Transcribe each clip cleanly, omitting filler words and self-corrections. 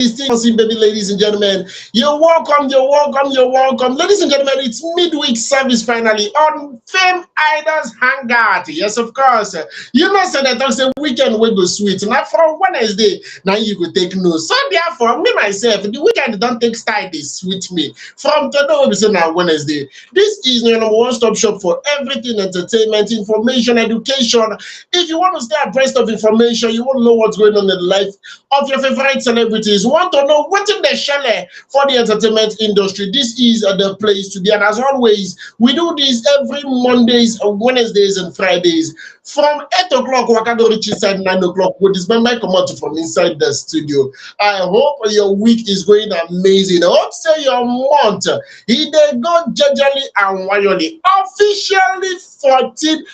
Baby, ladies and gentlemen, you're welcome, you're welcome, you're welcome. Ladies and gentlemen, it's midweek service finally on FameIdols Hangout. Yes, of course. You know, so that the weekend will go sweet. Now, from Wednesday, now you could take notes. So, therefore, me, myself, the weekend don't take style this sweet me. From today, we'll be saying now Wednesday. This is your number one stop shop for everything entertainment, information, education. If you want to stay abreast of information, you want to know what's going on in the life of your favorite celebrities, want to know what in the shell for the entertainment industry, this is the place to be. And as always, we do this every Mondays, Wednesdays, and Fridays from 8 o'clock. Wakado reach inside 9 o'clock. With this member come out from inside the studio. I hope your week is going amazing. I hope say your month he they go jejely and wildly officially 14.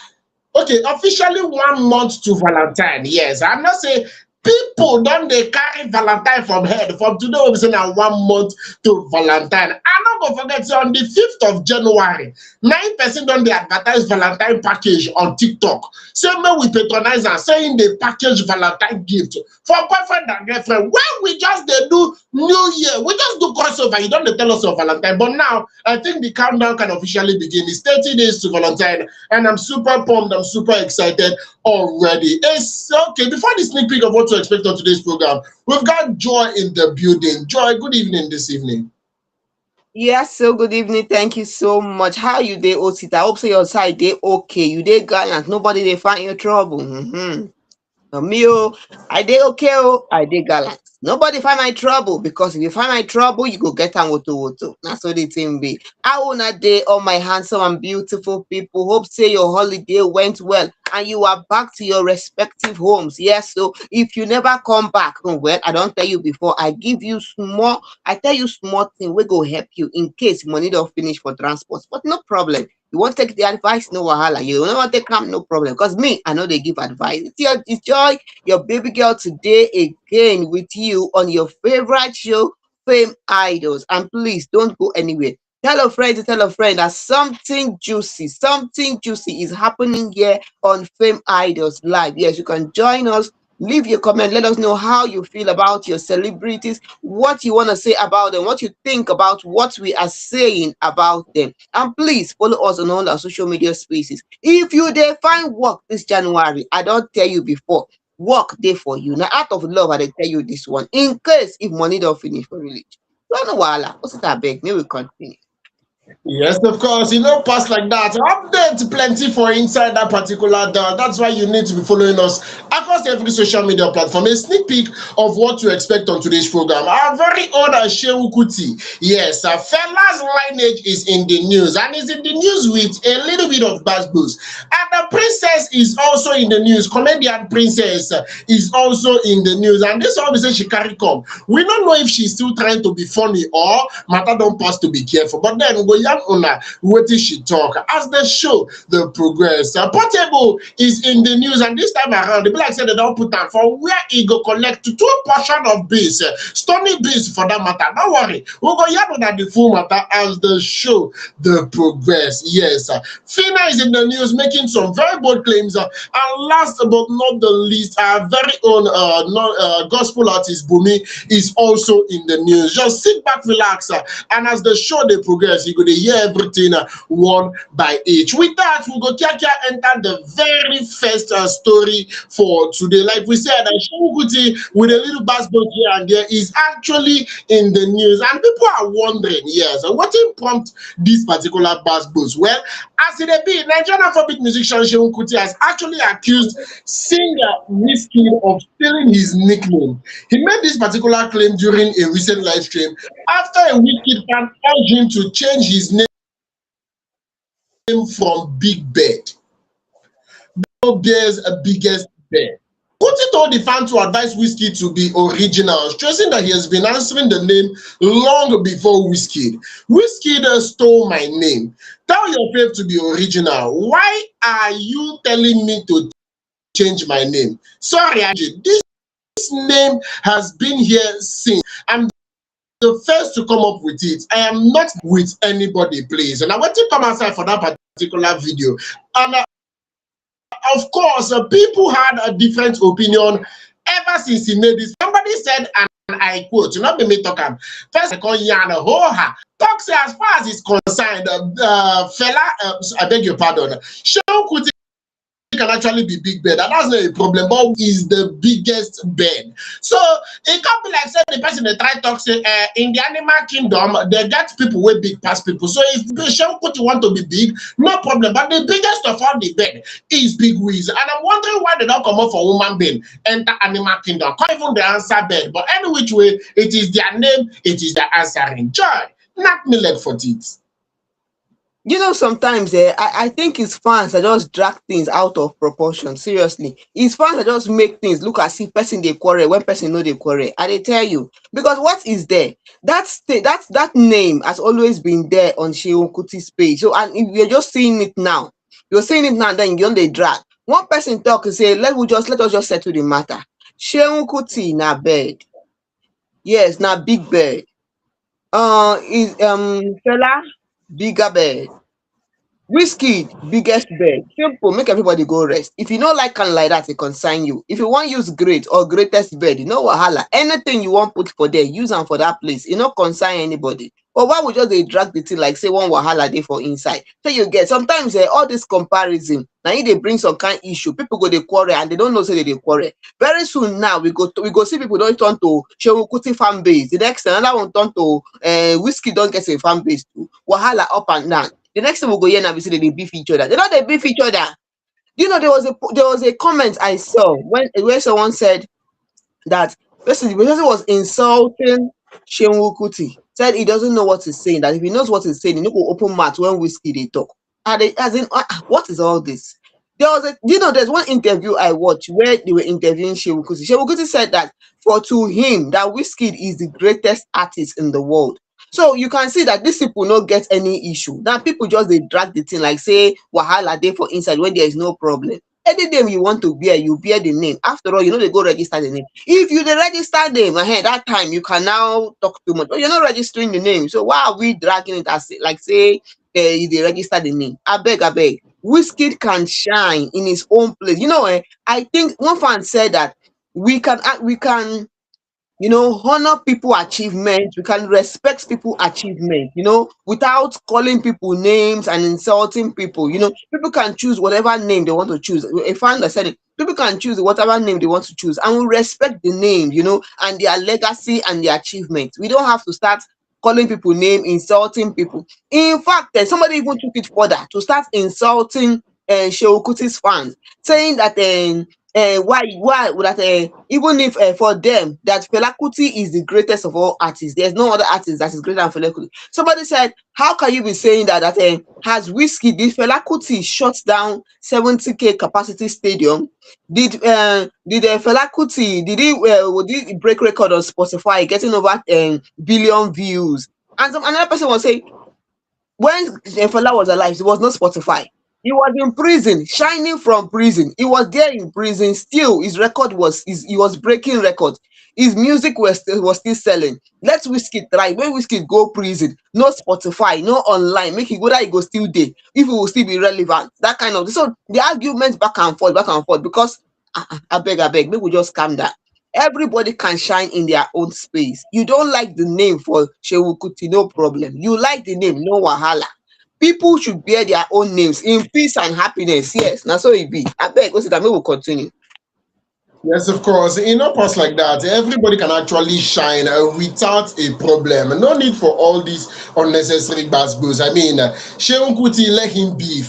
Okay, officially 1 month to Valentine. Yes, I'm not saying people don't they carry Valentine from head. From today, we'll be saying 1 month to Valentine. I'm not going to forget, so on the 5th of January, 9% don't they advertise Valentine package on TikTok. Same way we patronize and saying they package Valentine gift for boyfriend and girlfriend. When we just they do New Year, we just do crossover. You don't they tell us of Valentine. But now, I think the countdown can officially begin. It's 30 days to Valentine. And I'm super pumped. I'm super excited already. It's okay. Before the sneak peek of what to expect on today's program, we've got Joy in the building. Joy, good evening this evening. Yes, so good evening. Thank you so much. How you dey, Osit? I hope so your side they okay. You dey gallant. Nobody they find your trouble. Me, I dey okay. I dey gallant. Nobody find my trouble, because if you find my trouble, you go get am woto. That's what the thing be. I wanna day all my handsome and beautiful people. Hope say your holiday went well and you are back to your respective homes. Yes, so if you never come back, well, I don't tell you before. I tell you small thing we go help you in case money don't finish for transport. But no problem. You want to take the advice, no wahala. You don't want to come, no problem. Because me, I know they give advice. It's Joy, your baby girl, today again with you on your favorite show, Fame Idols. And please don't go anywhere. Tell a friend that something juicy is happening here on Fame Idols Live. Yes, you can join us. Leave your comment. Let us know how you feel about your celebrities, what you want to say about them, what you think about what we are saying about them. And please follow us on all our social media spaces. If you dey find work this January, I don't tell you before, work day for you. Now, out of love, I dey tell you this one. In case if money don't finish for religion. Don't know wala. What's that beg? May we continue. Yes, of course. You know, pass like that. Update plenty for inside that particular door. That's why you need to be following us across every social media platform. A sneak peek of what to expect on today's program. Our very own Seun Kuti. Yes, Fella's lineage is in the news, and is in the news with a little bit of bad blues. And the princess is also in the news. Comedienne Princess is also in the news. And this always says she carry come. We don't know if she's still trying to be funny or matter don't pass to be careful. But then we go una what is she talk as the show the progress. Portable is in the news, and this time around the black said they don't put down for where he go collect to 2 portion of beans, stony beans for that matter. Don't worry, we'll go yarn that the full matter as the show the progress. Yes, Phyna is in the news making some very bold claims, and last but not the least, our very own gospel artist Bunmi is also in the news. Just sit back, relax, and as the show they progress, you go to hear everything one by each. With that, we'll go enter the very first story for today. Like we said, Seun Kuti with a little basketball here and there is actually in the news, and people are wondering, yes, what prompt this particular basketball? Well, as it be, Nigerian Afrobeat musician Seun Kuti has actually accused singer Wizkid of stealing his nickname. He made this particular claim during a recent live stream after a Wizkid fan urged him to change his name from Big Bed. Bears a biggest bear. Kuti told the fan to advise Wizkid to be original, stressing that he has been answering the name long before Wizkid. Wizkid stole my name. Tell your fave to be original. Why are you telling me to change my name? Sorry, this name has been here since. I'm the first to come up with it. I am not with anybody, please. And I want to come outside for that particular video. And of course, people had a different opinion ever since he made this. Somebody said, and I quote, not be me talking. First, I call Yana Hoha. Talk say as far as it's concerned, fella, I beg your pardon. Seun Kuti can actually be big bed, and that's not a problem, but is the biggest bed. So it can't be like say the person they try talk say in the animal kingdom they get people way big past people. So if Seun Kuti want to be big, no problem. But the biggest of all the bed is Big Wiz, and I'm wondering why they don't come up for woman being enter animal kingdom. Can't even the answer bed, but any which way it is their name, it is their answering. Joy, not millet for teeth. You know, sometimes I think his fans that just drag things out of proportion. Seriously, his fans that just make things look as if person they quarrel when person know they quarrel. And they tell you because what is there? That name has always been there on Seun Kuti's page. So and if you're just seeing it now, you're seeing it now. Then you're on the drag. One person talk and say, let us just settle the matter. Seun Kuti na bed. Yes, na big bed. Is fella bigger bed. Wizkid biggest bed. Simple, make everybody go rest. If you don't like can like that, it consign you. If you want use great or greatest bed, you know wahala. Anything you want put for there, use them for that place. You know consign anybody. But why would just they drag the thing like say one wahala day for inside? So you get sometimes all this comparison. Now they bring some kind issue. People go they quarrel and they don't know say they quarrel. Very soon now we go see people don't turn to Seun Kuti fan base. The next another one turn to Wizkid don't get a fan base too. Wahala up and down. The next time we go here and we see they beef each other. They know they beef each other. You know, there was a comment I saw where someone said that basically the person was insulting Seun Kuti. Said he doesn't know what he's saying. That if he knows what he's saying, he no go open mouth when Wizkid they talk. And they, as in, what is all this? There's one interview I watched where they were interviewing Seun Kuti. Seun Kuti said that to him that Wizkid is the greatest artist in the world. So you can see that these people not get any issue. Now people just they drag the thing like say wahala day for inside when there is no problem. Any name you want to bear, you bear the name. After all, you know they go register the name. If you the register name ahead that time, you can now talk too much. But you're not registering the name. So why are we dragging it as like say they register the name? I beg. Wizkid can shine in his own place. You know, I think one fan said that we can honor people achievement, we can respect people achievement, without calling people names and insulting people. People can choose whatever name they want to choose. A fan that said it, people can choose whatever name they want to choose, and we respect the name, and their legacy and their achievement. We don't have to start calling people name, insulting people. In fact, somebody even took it further to start insulting Seun Kuti's fans, saying that why that even if for them that Fela Kuti is the greatest of all artists, there's no other artist that is greater than Fela Kuti. Somebody said, how can you be saying that has Wizkid, did Fela Kuti shut down 70k capacity stadium? Did Fela Kuti did he break record on Spotify getting over billion views? And another person was saying when Fela was alive, it was not Spotify. He was in prison, shining from prison. He was there in prison. Still, his record he was breaking records. His music was still selling. Let Wizkid try. When Wizkid go prison, no Spotify, no online. Make it whether he go still there, if it will still be relevant. That kind of so the arguments back and forth, because I beg, maybe we just calm down. Everybody can shine in their own space. You don't like the name for Seun Kuti, no problem. You like the name, no wahala. People should bear their own names in peace and happiness. Yes, that's so it be. I beg, we will continue. Yes, of course. In a past like that, everybody can actually shine without a problem. No need for all these unnecessary buzz. I mean, Seun Kuti, let him be.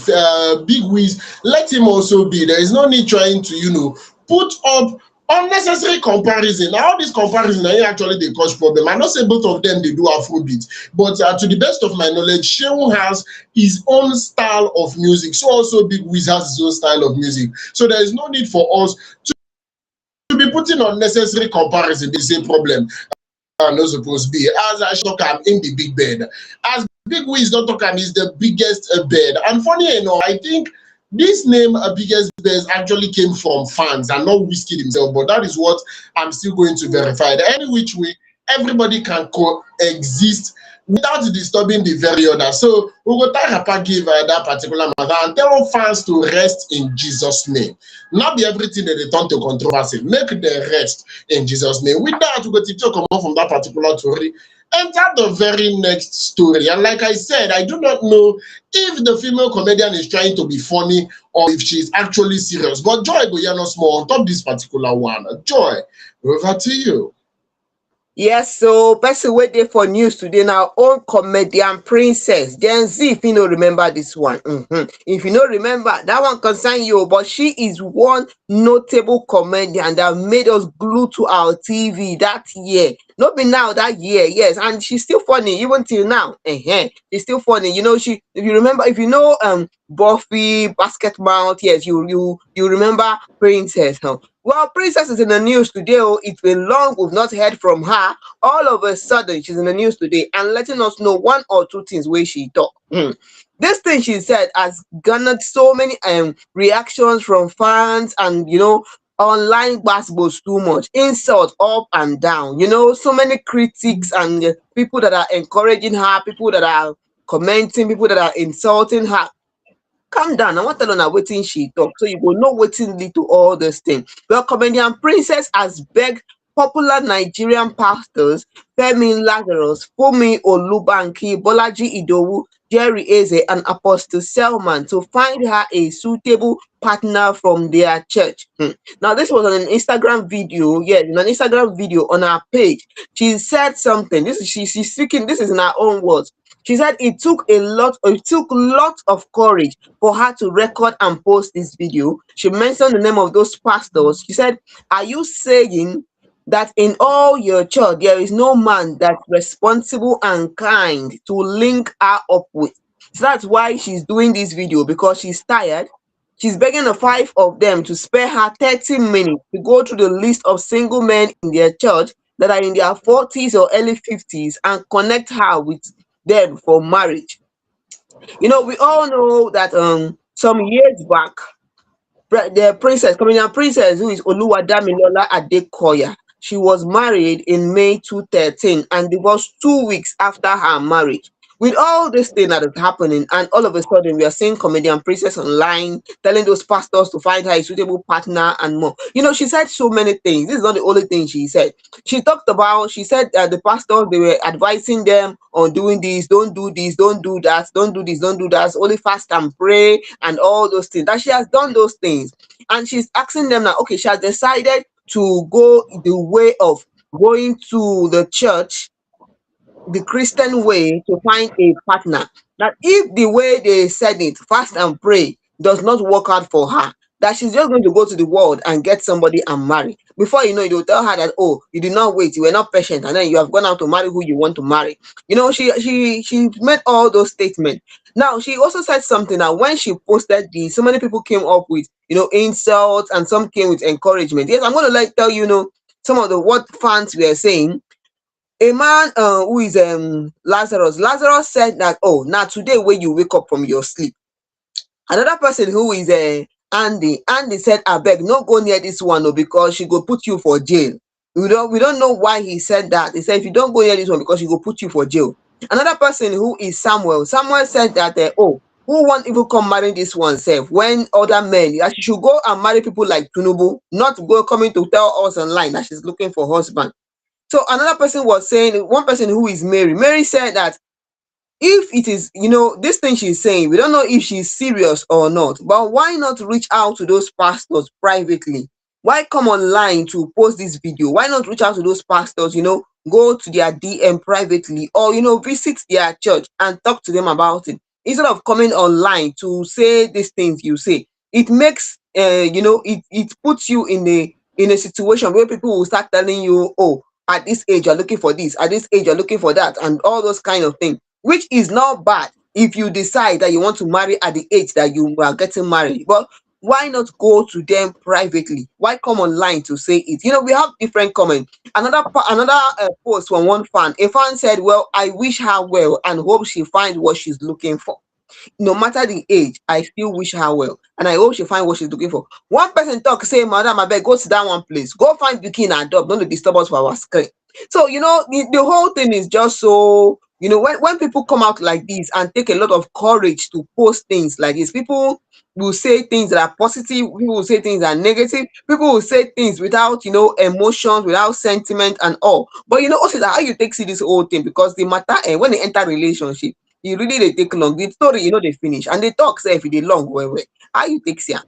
Big Wiz, let him also be. There is no need trying to, put up unnecessary comparison. Now, all this comparison actually they cause problem. I not say both of them they do Afrobeat, but to the best of my knowledge, Seun has his own style of music. So also Big Wiz has his own style of music. So there is no need for us to be putting unnecessary comparison. Is a problem. Not supposed to be. As I shock him in the big bed. As Big Wiz don't talk him is the biggest bed. And funny enough, I think this name, biggest best, actually came from fans and not Wizkid himself, but that is what I'm still going to verify. Any which way, everybody can coexist without disturbing the very other. So we will try to give that particular matter and tell fans to rest in Jesus' name. Not be everything that they turn to controversy. Make the rest in Jesus' name. With that, we go to come on from that particular story. Enter the very next story. And like I said, I do not know if the female comedian is trying to be funny or if she's actually serious. But Joy Goyanos more on top this particular one. Joy, over to you. Yes, so person waiting for news today now. Own Comedienne Princess. Gen Z, if you don't remember this one. If you don't remember, that one concern you, but she is one notable comedian that made us glue to our TV that year. Not be now, that year, yes, and she's still funny even till now. She's still funny. You know, she if you remember, if you know Buffy, Basket Mount, yes, you remember Princess, huh? Well, Princess is in the news today. Oh, it's been long we've not heard from her. All of a sudden, she's in the news today and letting us know one or two things where she talk. This thing she said has garnered so many reactions from fans and online basketballs too much, insult up and down. So many critics and people that are encouraging her, people that are commenting, people that are insulting her. Calm down. I want to learn waiting she talk. So you will know waiting lead to all this thing. Well, Comedienne Princess has begged popular Nigerian pastors Femi Lazarus, Fumi Olubanki, Bolaji Idowu, Jerry Eze, and Apostle Selman to find her a suitable partner from their church. Now, this was on an Instagram video. Yes, in an Instagram video on her page. She said something. She's speaking. This is in her own words. She said it took lots of courage for her to record and post this video. She mentioned the name of those pastors. She said, "Are you saying that in all your church there is no man that's responsible and kind to link her up with?" So that's why she's doing this video, because she's tired. She's begging the five of them to spare her 30 minutes to go through the list of single men in their church that are in their 40s or early 50s and connect her with them for marriage. We all know that some years back, the Comedienne Princess, who is Oluwadamilola Adekoya, she was married in May 2013 and divorced 2 weeks after her marriage. With all this thing that is happening, and all of a sudden we are seeing Comedienne Princess online telling those pastors to find her a suitable partner and more. She said so many things. This is not the only thing she said. She said that the pastors, they were advising them on doing this, don't do this, don't do that, don't do this, don't do that, only fast and pray and all those things. That she has done those things. And she's asking them now, okay, she has decided to go the way of going to the church, the Christian way, to find a partner. That if the way they said it, fast and pray, does not work out for her, that she's just going to go to the world and get somebody and marry. Before you know it, they'll tell her that, oh, you did not wait, you were not patient, and then you have gone out to marry who you want to marry. She made all those statements. Now, she also said something that when she posted this, so many people came up with, insults, and some came with encouragement. Yes, I'm going to tell some of the what fans were saying. A man who is Lazarus said that, oh, now today when you wake up from your sleep. Another person who is Andy said, I beg, no go near this one, no, because she go put you for jail. We don't know why he said that. He said, if you don't go near this one, because she go put you for jail. Another person who is Samuel said that, oh, who won't even come marry this one self when other men, that she should go and marry people like Tunubu, not go coming to tell us online that she's looking for husband. So another person was saying, one person who is Mary said that if it is, this thing she's saying, we don't know if she's serious or not, but why not reach out to those pastors privately? Why come online to post this video? Why not reach out to those pastors, go to their DM privately, or, visit their church and talk to them about it, instead of coming online to say these things you say? It makes, it puts you in a situation where people will start telling you, oh, at this age you're looking for this, at this age you're looking for that, and all those kind of things, which is not bad if you decide that you want to marry at the age that you are getting married. But why not go to them privately? Why come online to say it? We have different comments. Another post from one fan. A fan said, well, I wish her well and hope she finds what she's looking for. No matter the age, I still wish her well, and I hope she find what she's looking for. One person talk, say, madam, I beg, go sit down one place, go find Bikini and adopt, don't disturb us for our screen. So, the whole thing is just so, when people come out like this and take a lot of courage to post things like this, people will say things that are positive, people will say things that are negative, people will say things without, emotions, without sentiment and all. But also that how you take see this whole thing, because the matter, when they enter relationship, you really they take long. The story, they finish. And they talk say if they long, well. How you take see am?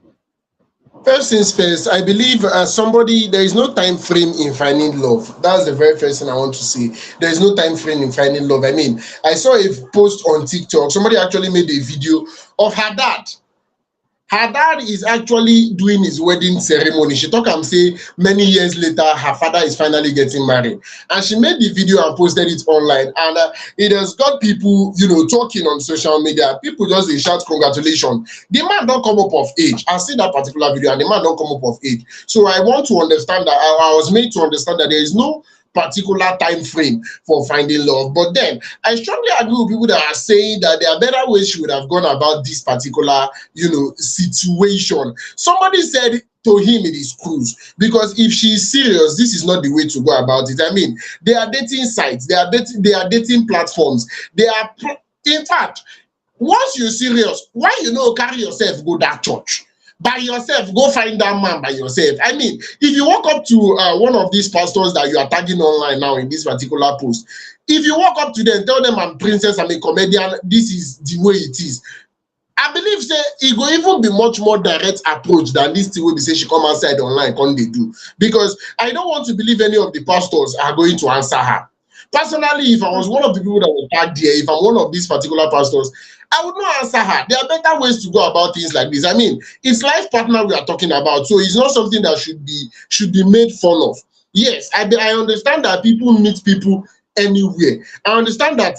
First things first, I believe somebody, there is no time frame in finding love. That's the very first thing I want to say. There is no time frame in finding love. I mean, I saw a post on TikTok. Somebody actually made a video of her dad. Her dad is actually doing his wedding ceremony. She talk and say many years later her father is finally getting married, and she made the video and posted it online, and it has got people talking on social media. People just dey shout congratulations. The man don't come up of age. I see that particular video and the man don't come up of age. So I want to understand that I was made to understand that there is no particular time frame for finding love. But then I strongly agree with people that are saying that there are better ways she would have gone about this particular situation. Somebody said to him it is cruise, because if she is serious, this is not the way to go about it. I mean, they are dating sites, they are dating platforms, they are in fact, once you're serious, why carry yourself go that church by yourself? Go find that man by yourself. I mean, if you walk up to one of these pastors that you are tagging online now in this particular post, if you walk up to them, tell them I'm princess, I'm a comedian, this is the way it is, I believe say it go even be much more direct approach than this thing wey be say she come outside online come dey do, because I don't want to believe any of the pastors are going to answer her. Personally, if I was one of the people that were tagged here, if I'm one of these particular pastors, I would not answer her. There are better ways to go about things like this. I mean, it's life partner we are talking about, so it's not something that should be made fun of. Yes, I understand that people meet people anywhere. I understand that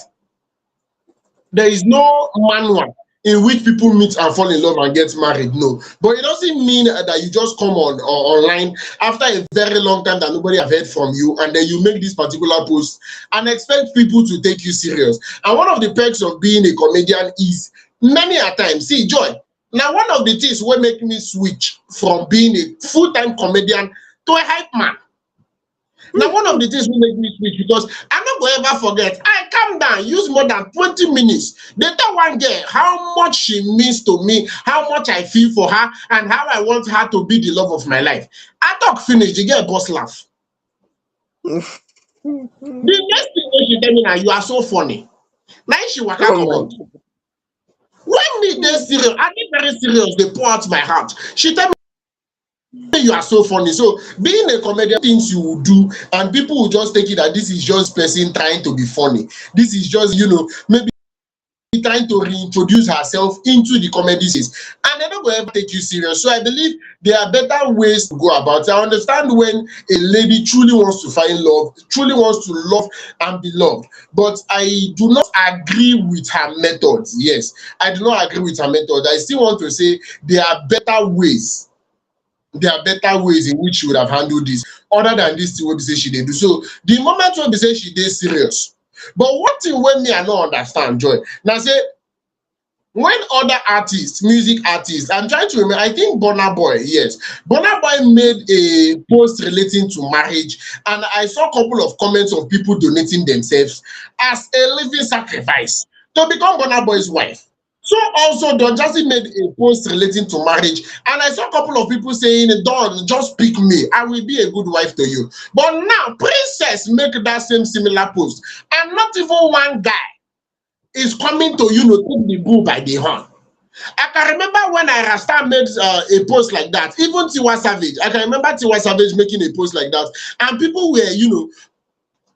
there is no manual in which people meet and fall in love and get married. No, but it doesn't mean that you just come on or online after a very long time that nobody have heard from you, and then you make this particular post and expect people to take you serious. And one of the perks of being a comedian is many a time, see Joy, now one of the things will make me switch from being a full-time comedian to a hype man. Now, one of the things will make me switch, because I'm not going to ever forget. I calm down, use more than 20 minutes. They tell one girl how much she means to me, how much I feel for her, and how I want her to be the love of my life. I talk finish, the girl boss laugh. The next thing when she tell me now, you are so funny. Now she waka come out. When me they serious, I dey very serious, they pour out my heart. She tell me, you are so funny. So being a comedian, things you will do, and people will just take it that this is just person trying to be funny. This is just maybe trying to reintroduce herself into the comedy space, and they're not going to ever take you serious. So I believe there are better ways to go about it. I understand when a lady truly wants to find love, truly wants to love and be loved, but I do not agree with her methods. Yes, I do not agree with her method. I still want to say there are better ways. There are better ways in which she would have handled this, other than this thing wey be say she dey do. So the moment wey be say she dey serious. But one thing wey me I no understand, Joy, now say when other artists, music artists, I'm trying to remember, I think Burna Boy, yes, Burna Boy made a post relating to marriage, and I saw a couple of comments of people donating themselves as a living sacrifice to become Burna Boy's wife. So also Don Jazzy made a post relating to marriage, and I saw a couple of people saying, Don, just pick me, I will be a good wife to you. But now Princess make that same similar post, and not even one guy is coming to take the bull by the horn. I can remember when I Rasta made a post like that, even Tiwa Savage. I can remember Tiwa Savage making a post like that, and people were,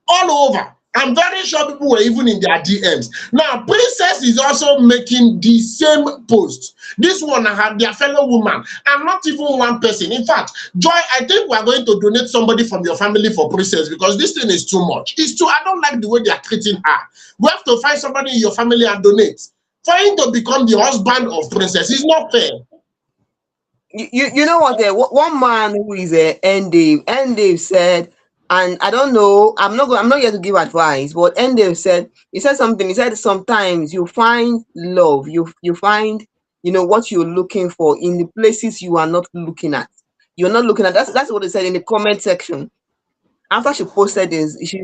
all over. I'm very sure people were even in their DMs. Now, Princess is also making the same post. This one had their fellow woman, and not even one person. In fact, Joy, I think we are going to donate somebody from your family for Princess, because this thing is too much. It's too, I don't like the way they are treating her. We have to find somebody in your family and donate. For him to become the husband of Princess is not fair. You know what? One man who is Dave said, and I don't know, I'm not here to give advice, but Dave said, he said something. He said sometimes you find love, you find what you're looking for in the places you are not looking at. You're not looking at. That's what he said in the comment section. after she posted this, she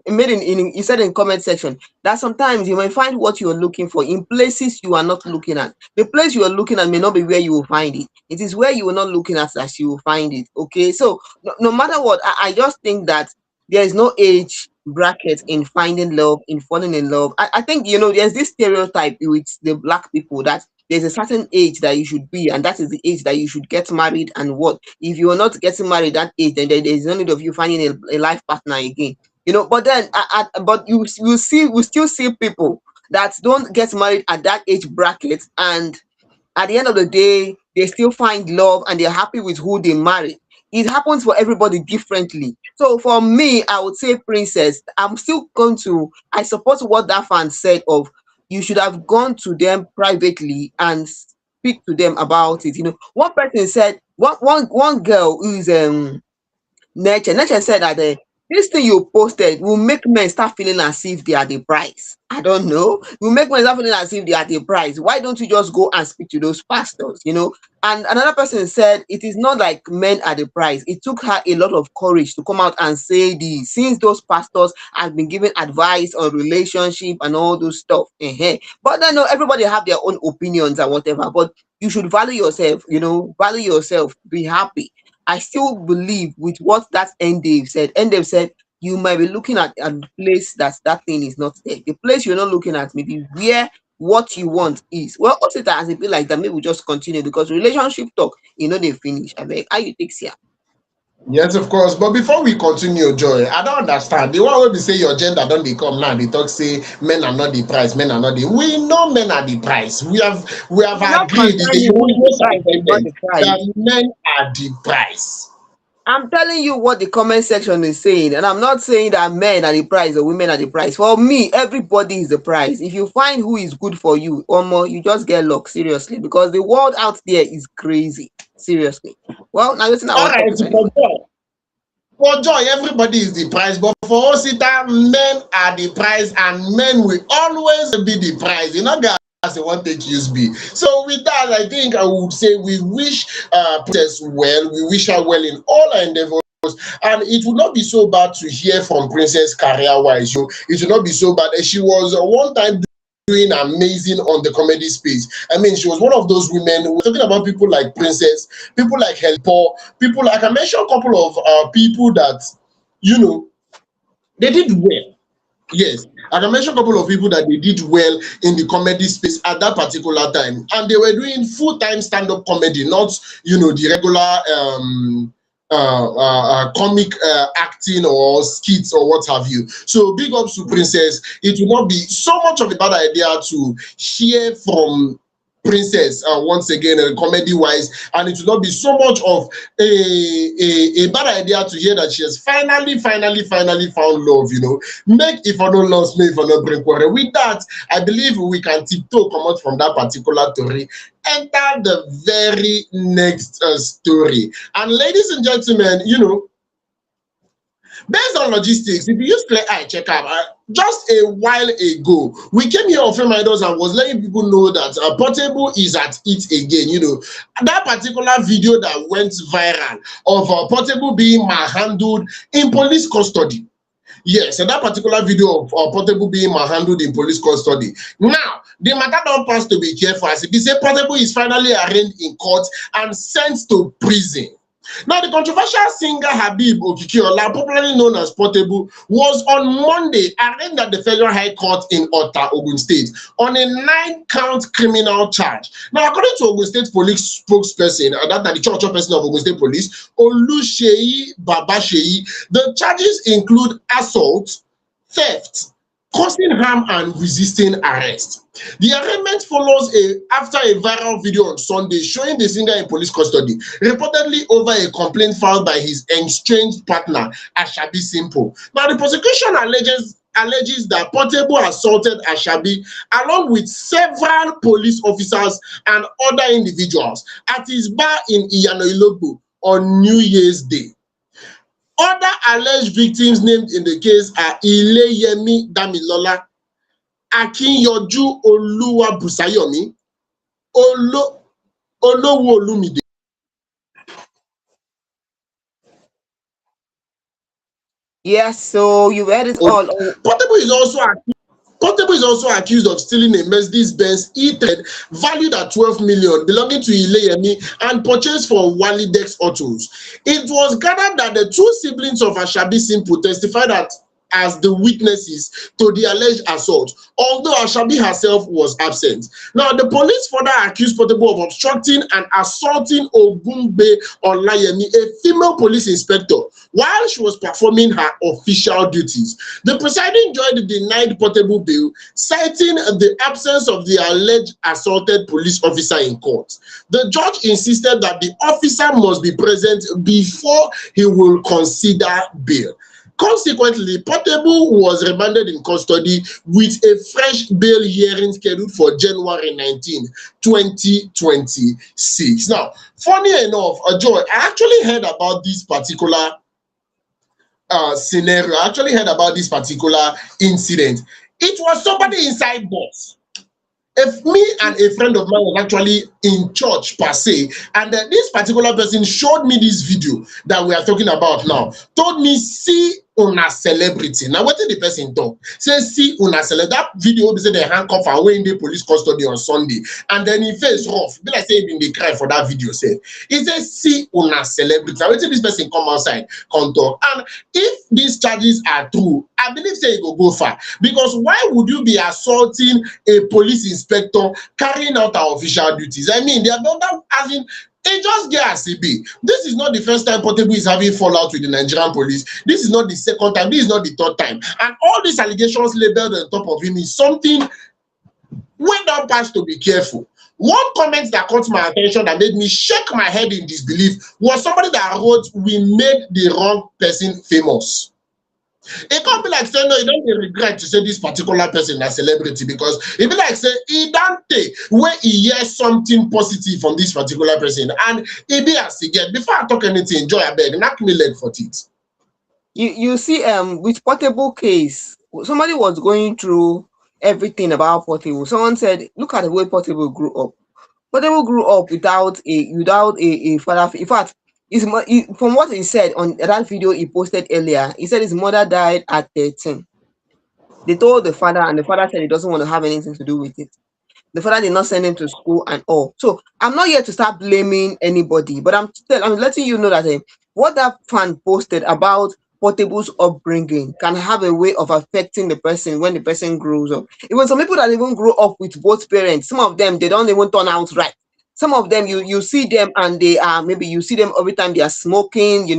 made he said in comment section that sometimes you may find what you are looking for in places you are not looking at. The place you are looking at may not be where you will find it. It is where you are not looking at that you will find it. Okay, so no matter what, I just think that there is no age bracket in finding love, in falling in love. I think there's this stereotype with the black people that there's a certain age that you should be, and that is the age that you should get married. And what if you are not getting married that age, then there's no need of you finding a life partner again. But then but we still see people that don't get married at that age bracket, and at the end of the day, they still find love and they're happy with who they marry. It happens for everybody differently. So for me, I would say Princess, I support what that fan said of you should have gone to them privately and speak to them about it. One person said, one girl who is Nature said that this thing you posted will make men start feeling as if they are the prize. I don't know. Will make men start feeling as if they are the prize. Why don't you just go and speak to those pastors? And another person said it is not like men are the prize. It took her a lot of courage to come out and say this, since those pastors have been giving advice on relationship and all those stuff. But I know everybody have their own opinions and whatever. But you should value yourself. Value yourself. Be happy. I still believe with what that Ndave said. Ndave said you might be looking at a place that thing is not there. The place you're not looking at maybe where what you want is. Well, also that as it be like that, maybe we just continue because relationship talk, they finish. I beg, how you take here? Yes, of course. But before we continue, Joy, I don't understand. The one where we say your gender don't become now. They talk say men are not the price, men are not the. We know men are the price. We have It's not agreed. It concern is you who is the almost price or not accepted the price. that men are the price. I'm telling you what the comment section is saying, and I'm not saying that men are the price or women are the price. For me, everybody is the price. If you find who is good for you, or more, you just get luck, seriously, because the world out there is crazy. Seriously. Well, now listen, I All want to talk right, anyway. for joy, everybody is the price, but for Osita, men are the price, and men will always be the price. Guys, they want to take use be. So with that, I think I would say we wish Princess well. We wish her well in all her endeavors. And it would not be so bad to hear from Princess career-wise. It would not be so bad. She was one time doing amazing on the comedy space. I mean, she was one of those women. We're talking about people like Princess, people like Paul, people like I mentioned a couple of people that they did well. Yes, I can mention a couple of people that they did well in the comedy space at that particular time, and they were doing full-time stand-up comedy, not the regular comic acting or skits or what have you. So big ups to Princess. It will not be so much of a bad idea to hear from Princess once again, comedy wise, and it will not be so much of a bad idea to hear that she has finally found love. Make if I don't lost me, if I not bring quarrel. With that, I believe we can tiptoe come out from that particular story, enter the very next story. And ladies and gentlemen, based on logistics, if you use clear eye check out, just a while ago, we came here on FameIdols and was letting people know that Portable is at it again. That particular video that went viral of Portable being manhandled in police custody. Yes, and that particular video of Portable being manhandled in police custody. Now, the matter don't pass to be careful as if they say Portable is finally arraigned in court and sent to prison. Now, the controversial singer Habib Okikiola, popularly known as Portable, was on Monday arraigned at the Federal High Court in Ota, Ogun State, on a 9-count criminal charge. Now, according to Ogun State Police spokesperson, that's the church person of Ogun State Police, Olusheyi Babasheyi, the charges include assault, theft, causing harm, and resisting arrest. The arraignment follows after a viral video on Sunday showing the singer in police custody, reportedly over a complaint filed by his estranged partner, Ashabi Simple. Now, the prosecution alleges that Portable assaulted Ashabi along with several police officers and other individuals at his bar in Iyanoilogbo on New Year's Day. Other alleged victims named in the case are Ileyemi Damilola, Akinyoju Oluwabusayomi, Olowu Olumide. Yes, so you read it all. Oh, Portable is also Portable is also accused of stealing a Mercedes-Benz E-Ted valued at 12 million belonging to Ileyemi and purchased from Walidex Autos. It was gathered that the two siblings of Ashabi Simple testified that as the witnesses to the alleged assault, although Ashabi herself was absent. Now, the police further accused Portable of obstructing and assaulting Ogungbe Olayemi, a female police inspector, while she was performing her official duties. The presiding judge denied Portable bail, citing the absence of the alleged assaulted police officer in court. The judge insisted that the officer must be present before he will consider bail. Consequently, Portable was remanded in custody with a fresh bail hearing scheduled for January 19, 2026. Now, funny enough, Joy, I actually heard about this particular scenario. I actually heard about this particular incident. It was somebody inside bus. If me and a friend of mine was actually in church per se, and this particular person showed me this video that we are talking about now, told me, see una celebrity. Now, what did the person talk? Say, see una celebrity. That video, they say they handcuff and away in the police custody on Sunday, and then he face rough. Be like say he been cry for that video. Say, he says, see una celebrity. Now, what did this person come outside, come talk? And if these charges are true, I believe say it will go far, because why would you be assaulting a police inspector carrying out our official duties? I mean, they are not as in. It just get as it be. This is not the first time Portable is having fallout with the Nigerian police. This is not the second time. This is not the third time. And all these allegations labeled on top of him is something we don't pass to be careful. One comment that caught my attention that made me shake my head in disbelief was somebody that wrote, "We made the wrong person famous." It can't be like saying, no, you don't regret to say this particular person a celebrity, because it be like say he don't take where he hears something positive from this particular person, and he be as he get. Before I talk anything, Joy, I beg, knock me leg for it. you see, with Portable case, somebody was going through everything about Portable. Someone said, look at the way Portable grew up. Portable grew up without a father. In fact, from what he said on that video he posted earlier, he said his mother died at 13. They told the father, and the father said he doesn't want to have anything to do with it. The father did not send him to school and all. So I'm not here to start blaming anybody, but I'm letting you know that what that fan posted about Portable's upbringing can have a way of affecting the person when the person grows up. Even some people that even grow up with both parents, some of them, they don't even turn out right. Some of them, you see them and they are, maybe you see them every time they are smoking,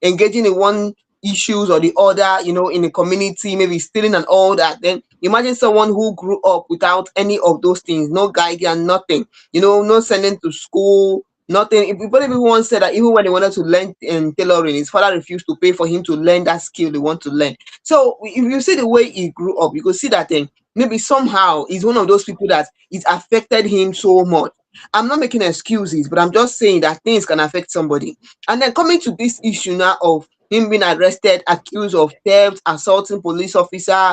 engaging in one issues or the other, in the community, maybe stealing and all that. Then imagine someone who grew up without any of those things, no guidance, nothing, no sending to school, nothing. If everyone said that even when they wanted to learn tailoring, his father refused to pay for him to learn that skill they want to learn. So if you see the way he grew up, you could see that maybe somehow he's one of those people that it affected him so much. I'm not making excuses, but I'm just saying that things can affect somebody. And then coming to this issue now of him being arrested, accused of theft, assaulting police officer,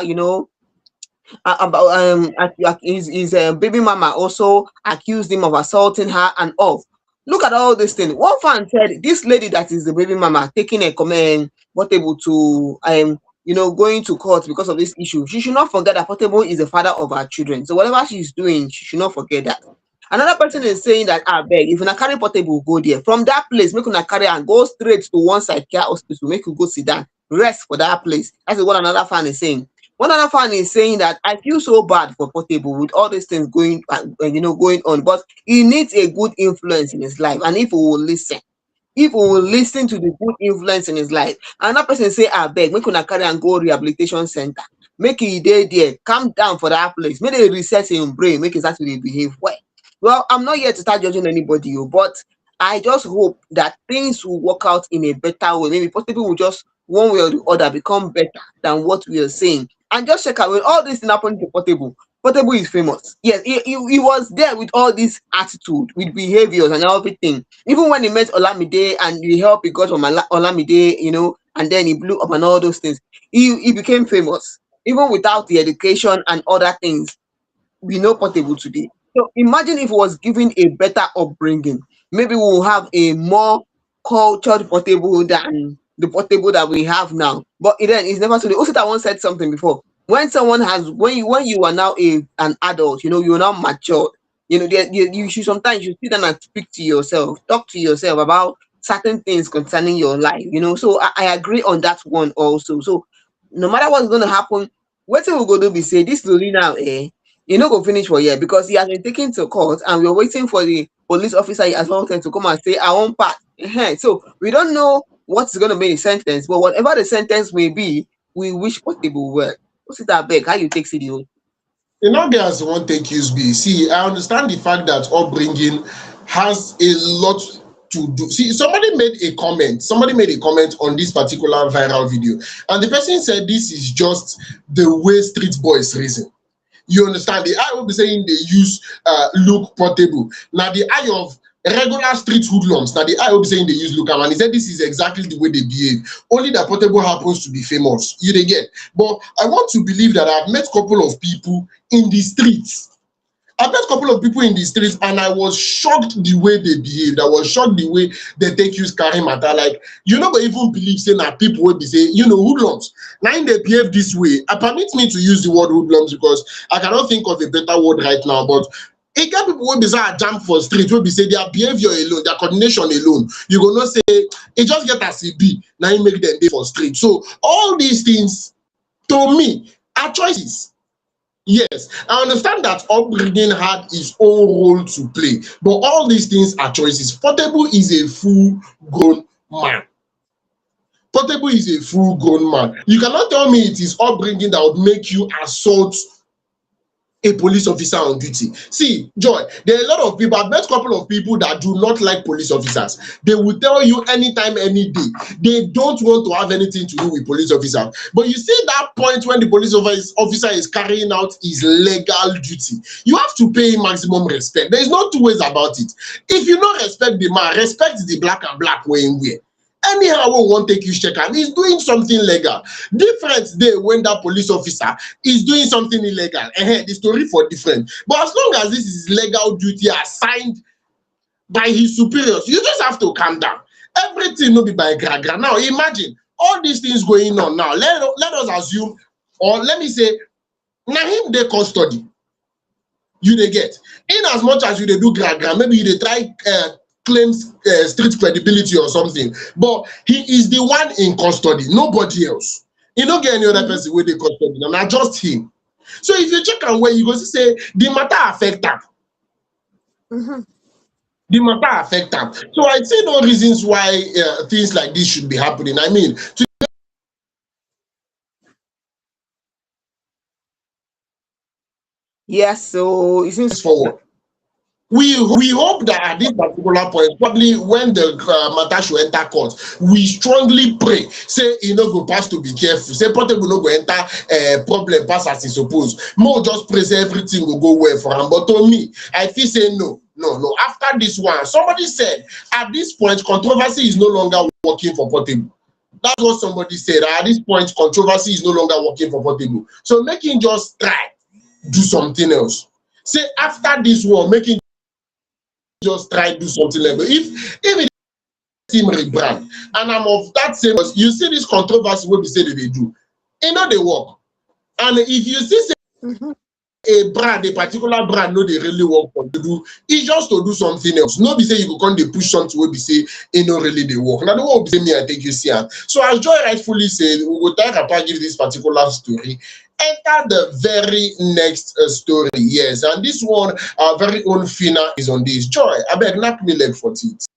about his baby mama also accused him of assaulting her and all. Look at all this thing. One fan said this lady that is the baby mama taking a comment Portable to going to court because of this issue. She should not forget that Portable is the father of her children. So whatever she's doing, she should not forget that. Another person is saying that, I beg, if you carry Portable, go there. From that place, make you carry and go straight to one side care hospital, make you go sit down, rest for that place. That's what another fan is saying. One other fan is saying that I feel so bad for Portable with all these things going on, but he needs a good influence in his life, and if he will listen. If we will listen to the good influence in his life, another person say, I beg, make una carry and go rehabilitation center. Make he there, calm down for that place. Make they reset him brain, make his actually behave well. Well, I'm not here to start judging anybody, but I just hope that things will work out in a better way. Maybe people will just one way or the other become better than what we are saying. And just check out when all this thing happened to Portable. Portable is famous. Yes, he was there with all this attitude, with behaviors and everything. Even when he met Olamide and the help he got from Olamide, and then he blew up and all those things, he became famous. Even without the education and other things, we know Portable today. So imagine if he was given a better upbringing. Maybe we will have a more cultured Portable than the portable that we have now. But it's never too late. Also, I once said something before. When someone has, when you are now an adult, you're now matured. You should sometimes you sit down and speak to yourself, talk to yourself about certain things concerning your life. So I agree on that one also. So no matter what's going to happen, what we go do be say this Loli now, go finish for year because he has been taken to court and we're waiting for the police officer he assaulted to come and say our own part. So we don't know what's going to be the sentence, but whatever the sentence may be, we wish Portable well. What's it that beg? How you take CDO? Girls won't take USB. See, I understand the fact that upbringing has a lot to do. See, somebody made a comment on this particular viral video, and the person said this is just the way street boys reason. You understand? The eye will be saying they use look portable. Now the eye of regular street hoodlums, now the eye will be saying they use look, and he said this is exactly the way they behave. Only that portable happens to be famous. You they get. But I want to believe that I've met a couple of people in the streets. I've met a couple of people in the streets, and I was shocked the way they behaved. I was shocked the way they take you carry matter. Like, you not even believe saying that people will be saying, hoodlums. Now they behave this way. Permit me to use the word hoodlums because I cannot think of a better word right now. But it can people will be say a jump for street, will be say their behavior alone, their coordination alone. You go not say it just get as it be. Now you make them day for street. So all these things, to me, are choices. Yes, I understand that upbringing had its own role to play, but all these things are choices. Portable is a full-grown man. Portable is a full-grown man. You cannot tell me it is upbringing that would make you assault a police officer on duty. See, Joy, there are a lot of people, I've met a couple of people that do not like police officers. They will tell you anytime, any day, they don't want to have anything to do with police officers. But you see that point when the police officer is carrying out his legal duty, you have to pay him maximum respect. There is no two ways about it. If you don't respect the man, respect the black and black way in way. Anyhow, we won't take you check and he's doing something legal. Different day when that police officer is doing something illegal. The story for different. But as long as this is legal duty assigned by his superiors, you just have to calm down. Everything will be by gragra. Now imagine all these things going on now. Let us assume, or let me say, now him they custody. You they get. In as much as you they do gragra, maybe they try claims street credibility or something, but he is the one in custody, nobody else. You don't get any other person where they custody, and not just him. So if you check on where you go to say the matter affect them. The matter affect them. So I see no reasons why things like this should be happening. I mean, yes, so it seems forward. We hope that at this particular point, probably when the matter should enter court, we strongly pray, say go pass to be careful, say Portable no go enter problem pass as he suppose. More just pray say everything will go well for him. But to me, I feel say no. After this one, somebody said at this point controversy is no longer working for Portable. That's what somebody said. At this point, controversy is no longer working for Portable. So make him just try do something else. Say after this one, make him just try to do something like that. If it team rebrand, and I'm of that same, you see this controversy what we say that they do, they work. And if you see a brand, a particular brand, no, they really work for to do, it's just to do something else. No, be say you go come they push something where be say no really they work. Now the one be say me I take you see. So as Joy rightfully said, we will talk about give this particular story. Enter the very next story, yes, and this one, our very own Phyna is on this. Joy, I beg, knock me leg for it.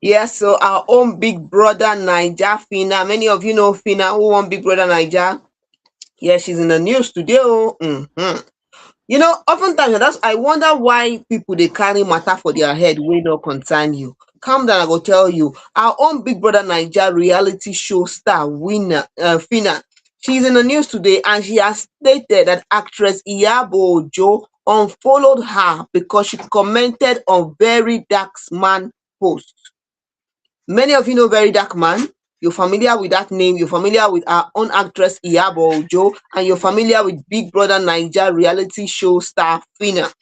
yes, so our own big brother Naija Phyna. Many of you know Phyna, who won Big Brother Naija. Yeah, she's in the news today. Oftentimes I wonder why people they carry matter for their head when not concern you. Calm down, I go tell you. Our own Big Brother Naija reality show star winner Phyna. She's in the news today and she has stated that actress Iyabo Ojo unfollowed her because she commented on Very Dark Man post. Many of you know Very Dark Man. You're familiar with that name. You're familiar with our own actress Iyabo Ojo, and you're familiar with Big Brother Naija reality show star Phyna.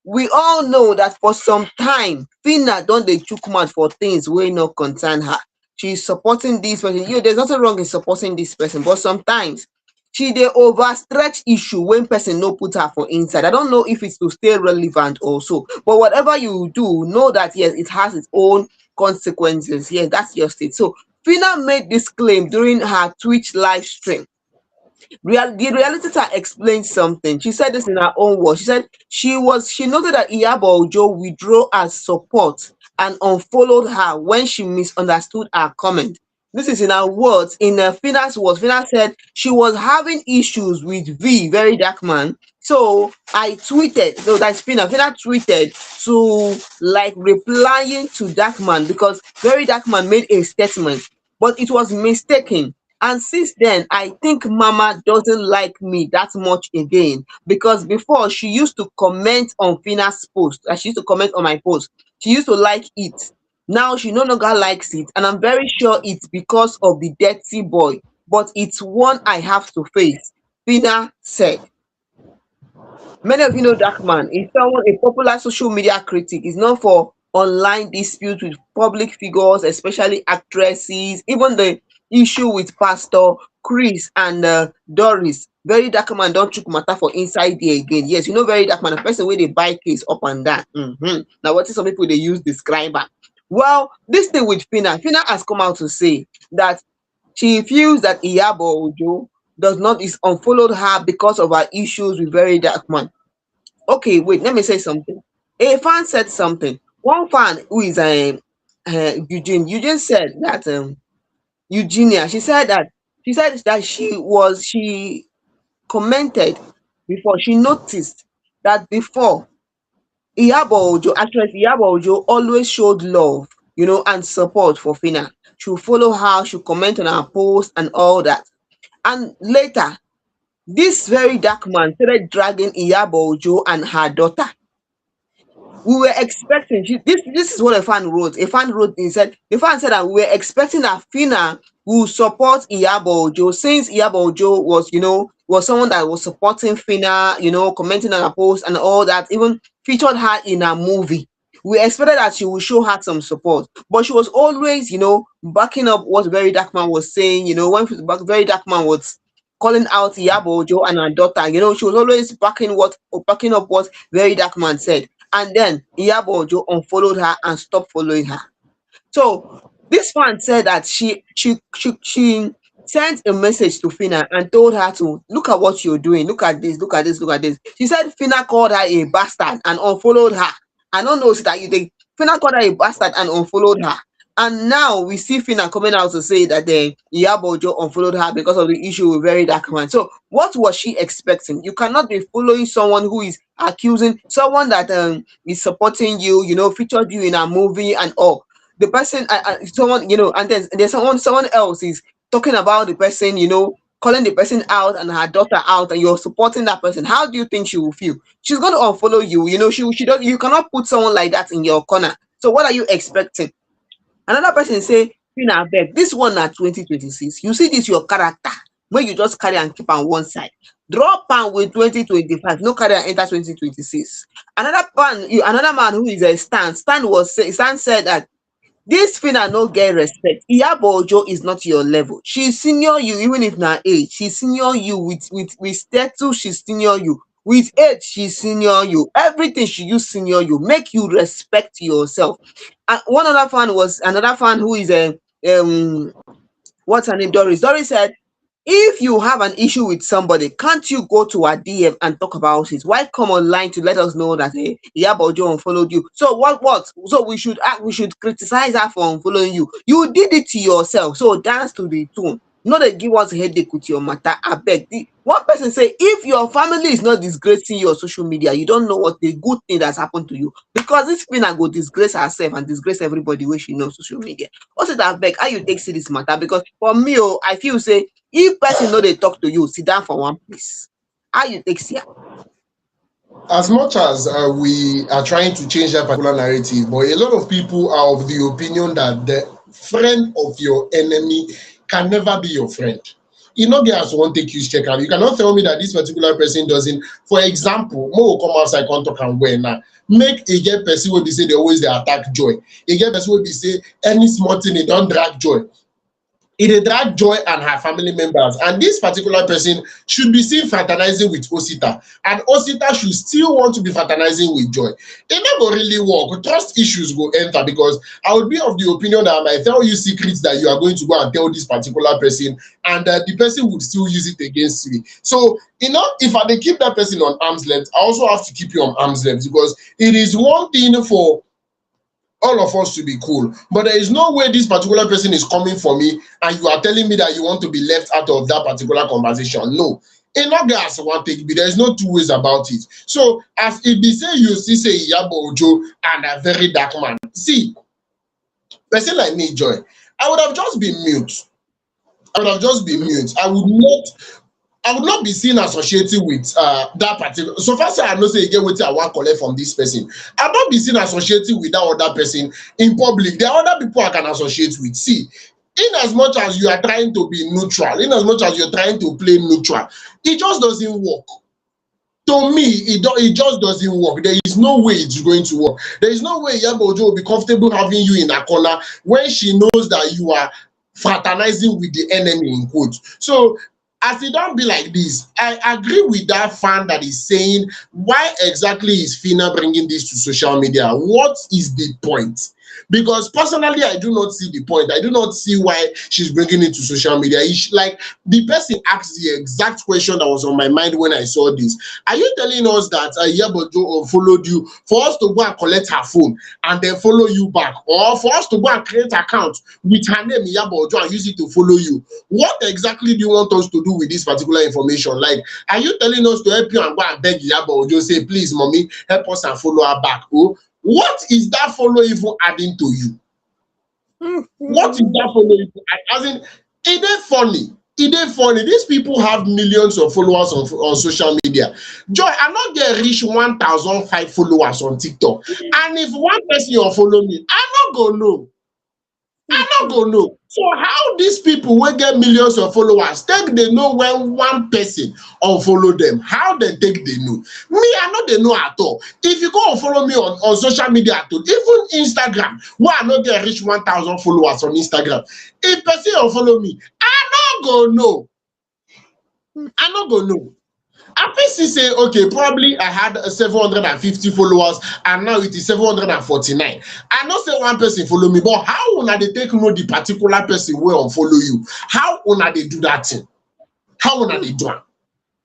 We all know that for some time, Phyna don't they chook mouth for things wey not concern her. she's supporting this person. There's nothing wrong in supporting this person, but sometimes she they overstretch issue when person no put her for inside. I don't know if it's to stay relevant also, but whatever you do, know that yes, it has its own consequences. Yes, that's your state. So Phyna made this claim during her Twitch live stream. The reality star explained something. She said this in her own words. She said she noted that Iyabo Ojo withdrew her support and unfollowed her when she misunderstood her comment. This is in her words. In Phyna's words, Phyna said she was having issues with V, very dark man. So I tweeted, so that's Phyna. Phyna tweeted to like replying to Dark Man because very Dark Man made a statement, but it was mistaken. And since then, I think Mama doesn't like me that much again because before she used to comment on Phyna's post. She used to comment on my post. She used to like it. Now she no longer likes it, and I'm very sure it's because of the dirty boy. But it's one I have to face. Phyna said. Many of you know Darkman is someone a popular social media critic. Is known for online disputes with public figures, especially actresses. Even the issue with Pastor Chris and Doris. Very Darkman don't chook matter for inside there again. Yes, you know very Darkman, a person where they buy case up and down. Now what is some people they use describer? Well, this thing with Phyna has come out to say that she feels that Iyabo Ojo does not is unfollowed her because of her issues with very dark man. Okay, wait, let me say something. A fan said something. One fan who is Eugene said that Eugenia, she said that she commented before she noticed that before Iyabo Ojo, actress Iyabo Ojo always showed love, and support for Phyna. She'll follow her, she'll comment on her post and all that. And later, this very dark man started dragging Iyabo Ojo and her daughter. We were expecting this is what a fan wrote. A fan wrote, the fan said that we were expecting that Phyna will support Iyabo Ojo since Iyabo Ojo was someone that was supporting Phyna, commenting on her post and all that, even featured her in a movie. We expected that she would show her some support, but she was always, backing up what Very Dark Man was saying. When Very Dark Man was calling out Iyabo Ojo and her daughter, she was always backing up what Very Dark Man said. And then Iyabo Ojo unfollowed her and stopped following her. So this fan said that she sent a message to Phyna and told her to look at what you're doing. Look at this, look at this, look at this. She said Phyna called her a bastard and unfollowed her. I don't know that you think Phyna called her a bastard and unfollowed her. And now we see Phyna coming out to say that Iyabo Ojo unfollowed her because of the issue with Very Dark Man. So what was she expecting? You cannot be following someone who is accusing someone that is supporting you, featured you in a movie and all. The person, someone, and then there's someone else is talking about the person, calling the person out and her daughter out, and you're supporting that person. How do you think she will feel? She's going to unfollow you. She don't. You cannot put someone like that in your corner. So what are you expecting? Another person say, Phyna, beg, this one at 2026. You see this your character when you just carry and keep on one side. Drop pan with 2025. No carry and enter 2026. Another man who is a Stan said that this Phyna no get respect. Iyabo Ojo is not your level. She's senior you, even if not age. She's senior you with status. She's senior you with age. She's senior you. Everything she use senior you. Make you respect yourself. And another fan who is what's her name? Doris. Doris said, if you have an issue with somebody, can't you go to our DM and talk about it? Why come online to let us know that Iyabo Ojo unfollowed you? So what? So we should criticize her for unfollowing you. You did it to yourself. So dance to the tune. Not they give us a headache with your matter. I beg. One person say, if your family is not disgracing your social media, you don't know what the good thing that's happened to you. Because this Phyna go disgrace herself and disgrace everybody where she knows social media. Also that beg, how you take see this matter? Because for me, I feel say, if person know they talk to you, sit down for one place. How you take see? As much as we are trying to change that particular narrative, but a lot of people are of the opinion that the friend of your enemy can never be your friend. you know, girls won't take you check out. You cannot tell me that this particular person doesn't. For example, Mo will come outside, can't talk and wear now. Make a get person will be say they always they attack Joy. A get person will be say any small thing they don't drag Joy. It drag Joy and her family members, and this particular person should be seen fraternizing with Osita, and Osita should still want to be fraternizing with Joy. It never really work. Trust issues go enter, because I would be of the opinion that I might tell you secrets that you are going to go and tell this particular person, and the person would still use it against me. So, you know, if I dey keep that person on arm's length, I also have to keep you on arm's length, because it is one thing for all of us to be cool, but there is no way this particular person is coming for me and you are telling me that you want to be left out of that particular conversation. No, in not get as one take, there is no two ways about it. So as if they say you see say Iyabo Ojo and a very dark man, see, person like me, Joy, I would have just been mute. I would have just been mute. I would not be seen associating with that particular. So far as I know, say again, what I want to collect from this person, I'll not be seen associating with that other person in public. There are other people I can associate with. See, in as much as you are trying to be neutral, in as much as you're trying to play neutral, it just doesn't work. To me, it just doesn't work. There is no way it's going to work. There is no way Iyabo Ojo will be comfortable having you in a corner when she knows that you are fraternizing with the enemy, in quotes. So as it don't be like this, I agree with that fan that is saying, why exactly is Phyna bringing this to social media? What is the point? Because personally, I do not see the point. I do not see why she's bringing it to social media. Like the person asked the exact question that was on my mind when I saw this. Are you telling us that Iyabo Ojo followed you for us to go and collect her phone and then follow you back, or for us to go and create an account with her name Iyabo Ojo and use it to follow you? What exactly do you want us to do with this particular information? Like, are you telling us to help you and go and beg Iyabo Ojo, say, please, mommy, help us and follow her back? Oh, what is that follow even adding to you? What is that follow even adding? As in, it ain't funny. It ain't funny. These people have millions of followers on social media. Joy, I not get reach 1,005 followers on TikTok. And if one person you follow me, I not go know. I not go know. So how these people will get millions of followers take they know when one person unfollow them? How they take they know? Me, I know they know at all. If you go and follow me on social media at all, even Instagram, where I know they reach 1,000 followers on Instagram, if person unfollow me, I not go know. I not go know. I PC say, okay, probably I had 750 followers and now it is 749. I know say one person follow me, but how una they take know the particular person will unfollow you? How una they do that thing? How una they do it?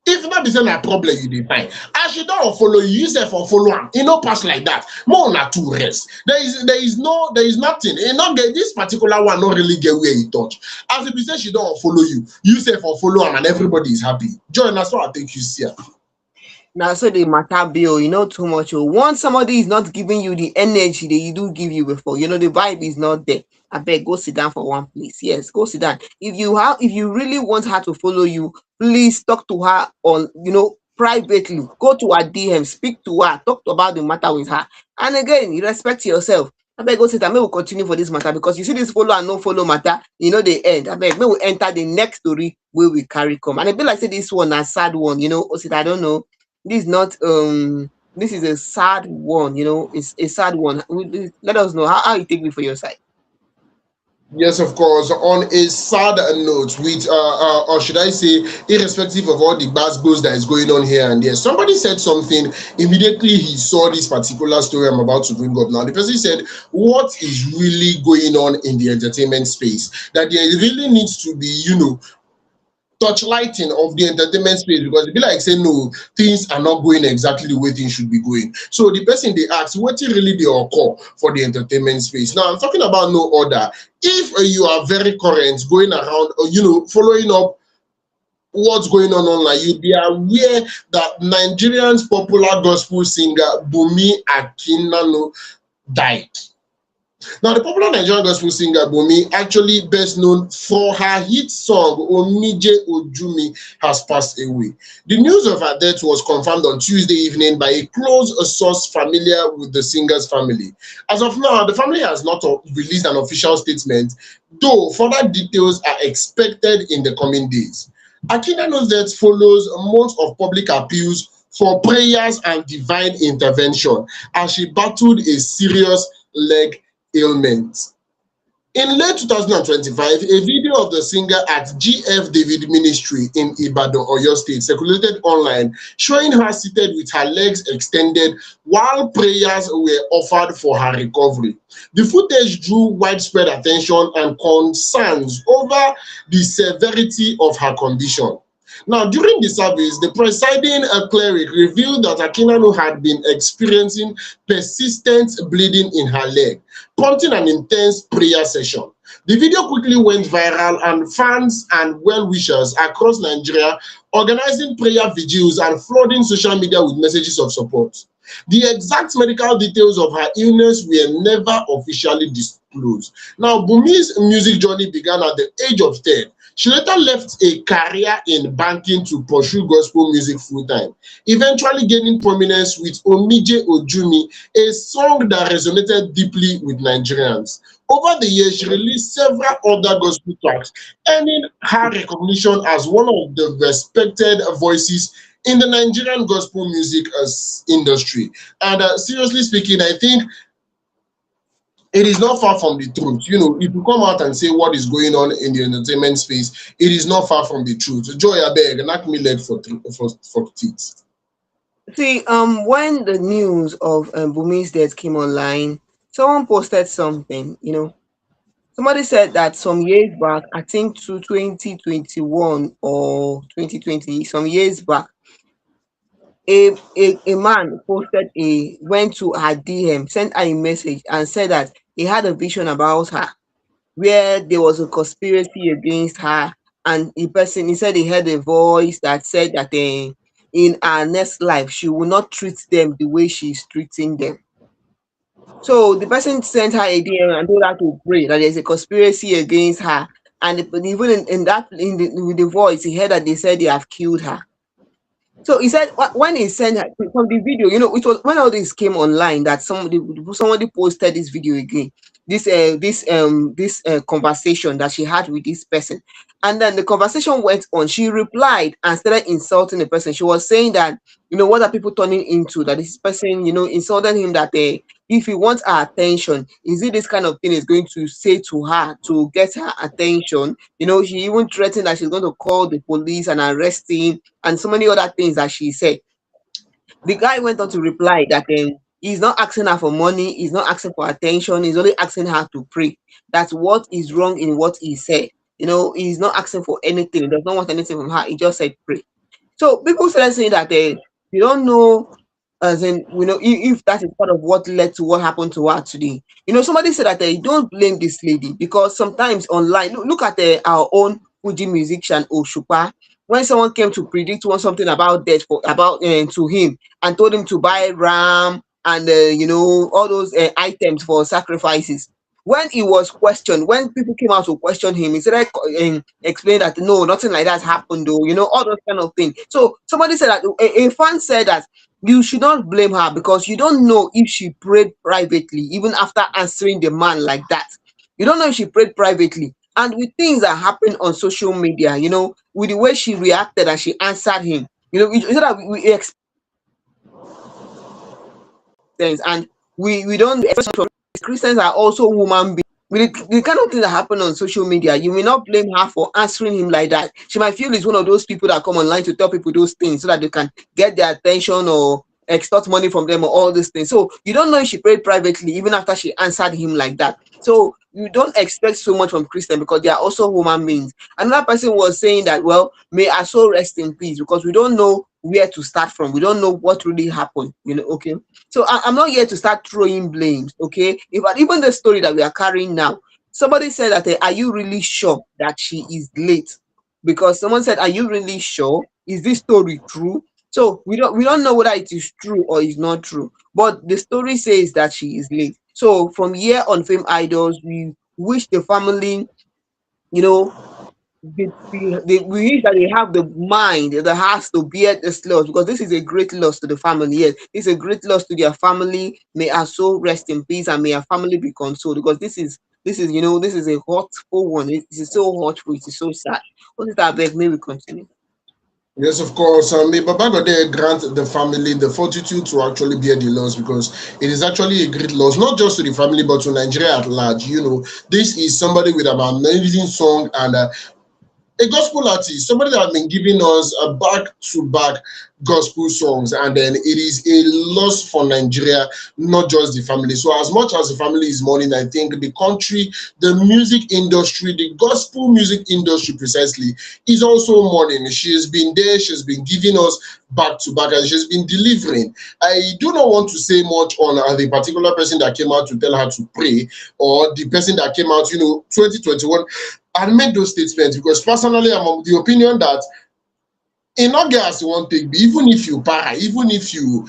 If not be saying a problem you define, as you don't follow you, use it for follow am. You know, pass like that. More na two rest. There is nothing. You not get this particular one, not really get where you touch. As if you say she don't follow you, use it for follow am, and everybody is happy. Join us, what I think you see. Now, so the matter bill, you know too much. Once somebody is not giving you the energy that you do give you before, you know the vibe is not there. I beg, go sit down for one place. Yes, go sit down. If you really want her to follow you, please talk to her on, privately. Go to her DM, speak to her, talk about the matter with her. And again, you respect yourself. I beg, go sit down. May we continue for this matter, because you see this follow and no follow matter, they end. I beg, may we enter the next story where we carry come. And I feel like say this one a sad one, Osita, I don't know. This is not this is a sad one, it's a sad one. Let us know how you take me for your side. Yes, of course. On a sad note, with or should I say, irrespective of all the basketballs that is going on here and there, somebody said something immediately he saw this particular story I'm about to bring up now. The person said, "What is really going on in the entertainment space? That there really needs to be, touchlighting of the entertainment space, because it be like saying no, things are not going exactly the way things should be going." So the person they asked, what really they occur for the entertainment space? Now I'm talking about no order. If you are very current, going around, or following up what's going on online, you'll be aware that Nigerian's popular gospel singer Bunmi Akinnanu died. Now, the popular Nigerian gospel singer Bunmi, actually best known for her hit song Omije Ojumi, has passed away. The news of her death was confirmed on Tuesday evening by a close source familiar with the singer's family. As of now, the family has not released an official statement, though further details are expected in the coming days. Akinnano's death follows months of public appeals for prayers and divine intervention as she battled a serious leg ailment. In late 2025, a video of the singer at GF David Ministry in Ibadan, Oyo State, circulated online, showing her seated with her legs extended while prayers were offered for her recovery. The footage drew widespread attention and concerns over the severity of her condition. Now, during the service, the presiding cleric revealed that Akinnanu had been experiencing persistent bleeding in her leg, prompting an intense prayer session. The video quickly went viral, and fans and well-wishers across Nigeria organizing prayer vigils and flooding social media with messages of support. The exact medical details of her illness were never officially disclosed. Now, Bunmi's music journey began at the age of 10. She later left a career in banking to pursue gospel music full-time, eventually gaining prominence with Omije Ojumi, a song that resonated deeply with Nigerians. Over the years, she released several other gospel tracks, earning her recognition as one of the respected voices in the Nigerian gospel music industry. And seriously speaking, I think it is not far from the truth. You know, if you come out and say what is going on in the entertainment space, it is not far from the truth. Joy, I beg, knock me leg for teeth. See, when the news of Bumi's death came online, someone posted something. Somebody said that some years back, I think to 2021 or 2020, some years back, a man went to her DM, sent her a message, and said that he had a vision about her where there was a conspiracy against her, and he said he heard a voice that said that in her next life she will not treat them the way she's treating them. So the person sent her a DM and told her to pray that there's a conspiracy against her. And even with the voice, he heard that they said they have killed her. So he said when he sent her from the video, it was when all this came online that somebody posted this video again, this conversation that she had with this person, and then the conversation went on. She replied and started insulting the person. She was saying that what are people turning into, that this person insulted him, that if he wants her attention, is it this kind of thing is going to say to her to get her attention? She even threatened that she's going to call the police and arrest him, and so many other things that she said. The guy went on to reply that he's not asking her for money, he's not asking for attention, he's only asking her to pray. That's what is wrong in what he said. He's not asking for anything, he does not want anything from her, he just said pray. So people started saying that you don't know, as in, if that is part of what led to what happened to her today. Somebody said that they don't blame this lady, because sometimes online, look at our own Fuji musician Oshupa. When someone came to predict something about death to him and told him to buy ram and all those items for sacrifices, when he was questioned, when people came out to question him, he said explain that no, nothing like that happened, though, all those kind of things. So somebody said that a fan said that you should not blame her, because you don't know if she prayed privately even after answering the man like that. You don't know if she prayed privately. And with things that happen on social media, with the way she reacted and she answered him, so that we expect things, and we don't expect from Christians are also human beings. With the kind of thing that happen on social media, you may not blame her for answering him like that. She might feel it's one of those people that come online to tell people those things so that they can get their attention or extort money from them or all these things. So you don't know if she prayed privately even after she answered him like that. So you don't expect so much from Christian, because they are also human beings. Another person was saying that, well, may our soul rest in peace, because we don't know where to start from. We don't know what really happened, okay? So I'm not here to start throwing blames, okay? Even the story that we are carrying now, somebody said that, are you really sure that she is late? Because someone said, are you really sure? Is this story true? So we don't know whether it is true or is not true, but the story says that she is late. So from here on Fame Idols, we wish the family, we wish that they have the mind, the hearts to bear this loss, because this is a great loss to the family. Yes, it's a great loss to their family. May our soul rest in peace, and may our family be consoled, because this is This is, this is a hotful one. It is so hotful. It is so sad. What is that? Beg, may we continue? Yes, of course. May Baba Gode grant the family the fortitude to actually bear the loss, because it is actually a great loss, not just to the family, but to Nigeria at large. This is somebody with an amazing song and a gospel artist, somebody that has been giving us a back-to-back gospel songs, and then it is a loss for Nigeria, not just the family. So as much as the family is mourning, I think the country, the music industry, the gospel music industry precisely, is also mourning. She has been there, she's been giving us back-to-back, and she's been delivering. I do not want to say much on the particular person that came out to tell her to pray, or the person that came out, 2021, and made those statements, because personally I'm of the opinion that in August you won't take, even if you para, even if you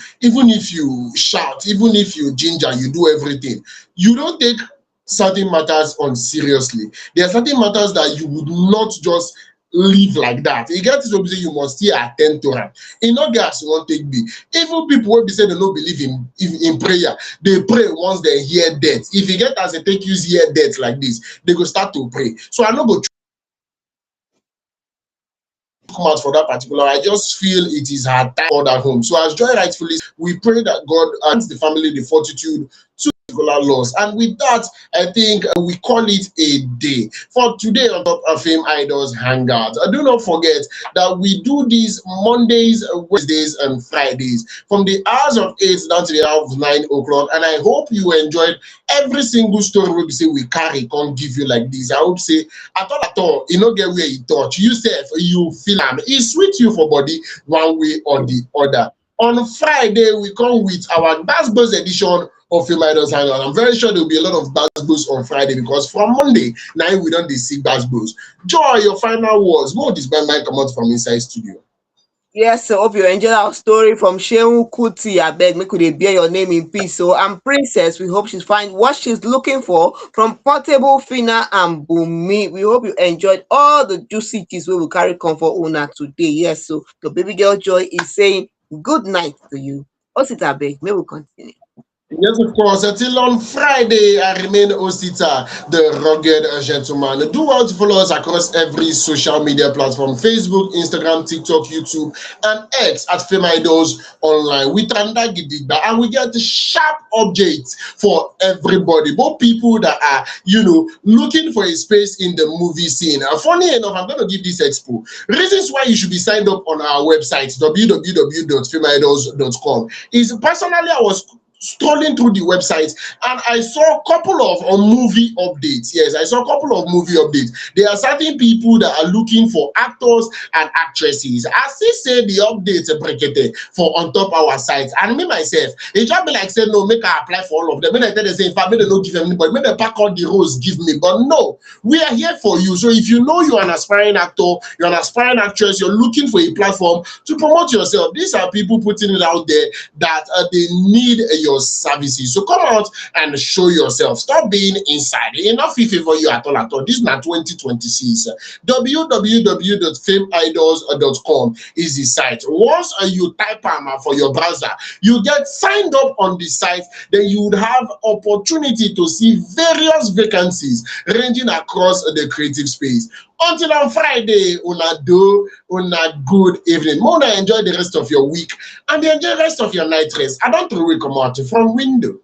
shout, even if you ginger, you do everything, you don't take certain matters on seriously. There are certain matters that you would not just live like that. You get to say you must still attend to them. In August you won't take be. Even people will be saying they don't believe in prayer. They pray once they hear death. If you get as a take you hear death like this, they go start to pray. So I'm not going to come out for that particular. I just feel it is her time for that home. So as Joy rightfully, we pray that God grants the family the fortitude to particular loss. And with that, I think we call it a day for today on top of FameIdols Hangout. Do not forget that we do these Mondays, Wednesdays, and Fridays from the hours of 8 down to the hour of 9 o'clock. And I hope you enjoyed every single story we say we carry, can't give you like this. I hope say at all, you know, get where you touch. You say you feel it sweet you for body one way or the other. On Friday, we come with our Bass edition of FameIdols Hangout. I'm very sure there will be a lot of Bass on Friday, because from Monday, now we don't see Bass. Joy, your final words. What is my come out from inside studio? Yes, so hope you enjoyed our story from Seun Kuti. I beg, me could they bear your name in peace. So I'm Princess. We hope she's find what she's looking for from Portable, Phyna, and Bunmi. We hope you enjoyed all the juicy things we will carry comfort Una today. Yes, so the baby girl Joy is saying good night to you. Osita beg, may we continue. Yes, of course. Until on Friday, I remain Osita, the rugged gentleman. Do well to follow us across every social media platform: Facebook, Instagram, TikTok, YouTube, and X at FameIdols Online. We tanda gidigba, and we get sharp updates for everybody, both people that are, looking for a space in the movie scene. Funny enough, I'm going to give this expo. Reasons why you should be signed up on our website, www.fameidols.com. Is personally, I was strolling through the website and I saw a couple of movie updates. Yes, I saw a couple of movie updates. There are certain people that are looking for actors and actresses. I still say the updates for on top our site. And me myself, it just be like say no, make I apply for all of them. When I tell them say if I may not give anybody, make they pack all the roles give me. But no, we are here for you. So if you know you're an aspiring actor, you're an aspiring actress, you're looking for a platform to promote yourself. These are people putting it out there that they need your services. So come out and show yourself. Stop being inside. Enough if favor you at all. This is not 2026. www.fameidols.com is the site. Once you type for your browser, you get signed up on the site, then you would have opportunity to see various vacancies ranging across the creative space. Until on Friday, una good evening. Mona, enjoy the rest of your week and enjoy the rest of your night rest. I don't really come out from window.